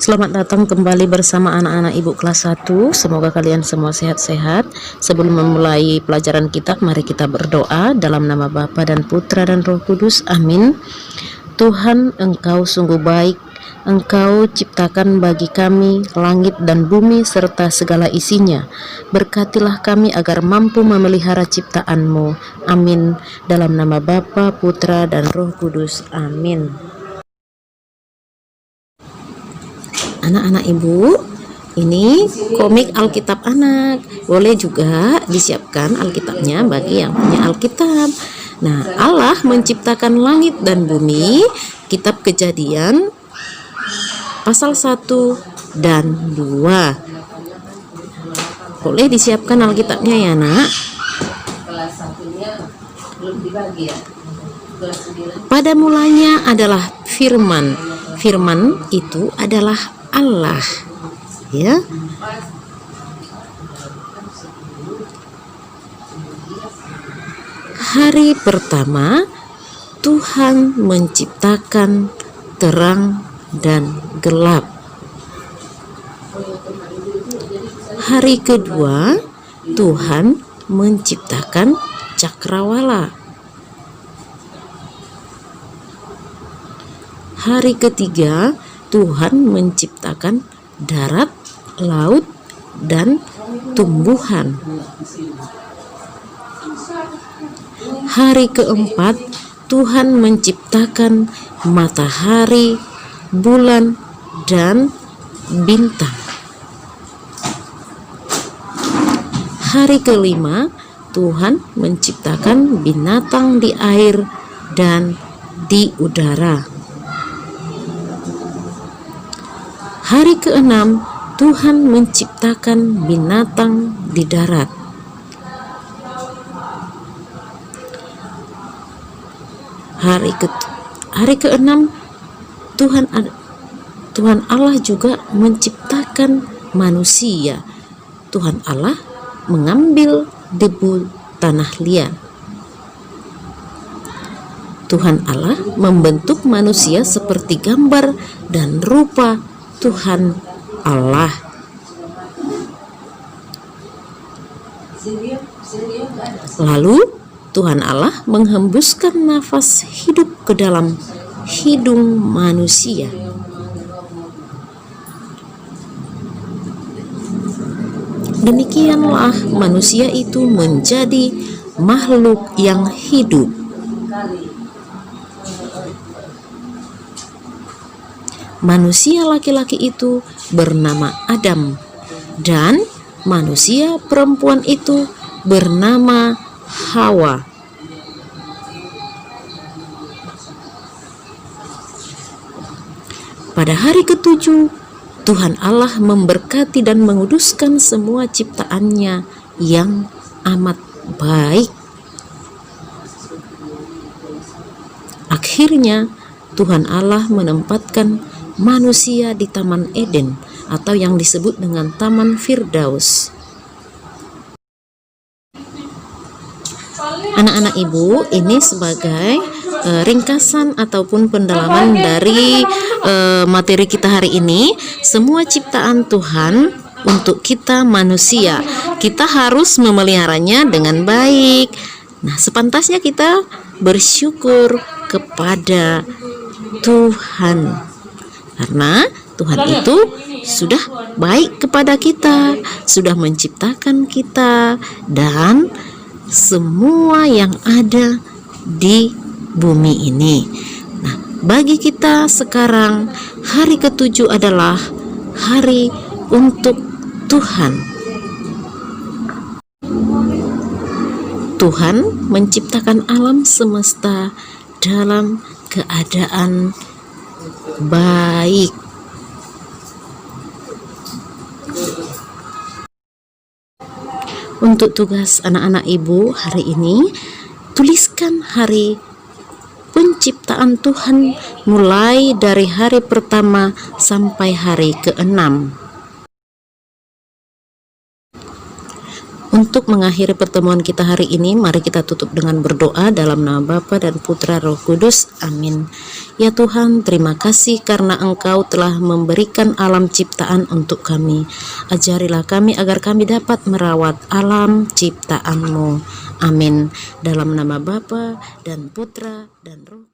Selamat datang kembali bersama anak-anak Ibu kelas 1. Semoga kalian semua sehat-sehat. Sebelum memulai pelajaran kitab, mari kita berdoa dalam nama Bapa dan Putra dan Roh Kudus. Amin. Tuhan, Engkau sungguh baik. Engkau ciptakan bagi kami langit dan bumi serta segala isinya. Berkatilah kami agar mampu memelihara ciptaan-Mu. Amin. Dalam nama Bapa, Putra, dan Roh Kudus. Amin. Anak-anak Ibu, ini komik Alkitab anak. Boleh juga disiapkan Alkitabnya bagi yang punya Alkitab. Nah, Allah menciptakan langit dan bumi, kitab Kejadian pasal 1 dan 2. Boleh disiapkan Alkitabnya ya, Nak. Pada mulanya adalah firman. Firman itu adalah Allah, ya. Hari pertama Tuhan menciptakan terang dan gelap. Hari kedua Tuhan menciptakan cakrawala. Hari ketiga Tuhan menciptakan darat, laut, dan tumbuhan. Hari keempat Tuhan menciptakan matahari, bulan, dan bintang. Hari kelima Tuhan menciptakan binatang di air dan di udara. Hari keenam Tuhan menciptakan binatang di darat. Hari keenam Tuhan Allah juga menciptakan manusia. Tuhan Allah mengambil debu tanah liat. Tuhan Allah membentuk manusia seperti gambar dan rupa Tuhan Allah. Lalu Tuhan Allah menghembuskan nafas hidup ke dalam hidung manusia. Demikianlah manusia itu menjadi makhluk yang hidup. Manusia laki-laki itu bernama Adam, dan manusia perempuan itu bernama Hawa. Pada hari ketujuh, Tuhan Allah memberkati dan menguduskan semua ciptaannya yang amat baik. Akhirnya, Tuhan Allah menempatkan manusia di Taman Eden atau yang disebut dengan Taman Firdaus. Anak-anak Ibu, ini sebagai ringkasan ataupun pendalaman dari materi kita hari ini. Semua ciptaan Tuhan untuk kita manusia, kita harus memeliharanya dengan baik. Nah, sepantasnya kita bersyukur kepada Tuhan, karena Tuhan itu sudah baik kepada kita, sudah menciptakan kita dan semua yang ada di bumi ini. Nah, bagi kita sekarang hari ketujuh adalah hari untuk Tuhan. Tuhan menciptakan alam semesta dalam keadaan baik. Untuk tugas anak-anak Ibu hari ini, tuliskan hari penciptaan Tuhan mulai dari hari pertama sampai hari ke-6. Untuk mengakhiri pertemuan kita hari ini, mari kita tutup dengan berdoa dalam nama Bapa dan Putra Roh Kudus. Amin. Ya Tuhan, terima kasih karena Engkau telah memberikan alam ciptaan untuk kami. Ajarilah kami agar kami dapat merawat alam ciptaan-Mu. Amin. Dalam nama Bapa dan Putra dan Roh Kudus.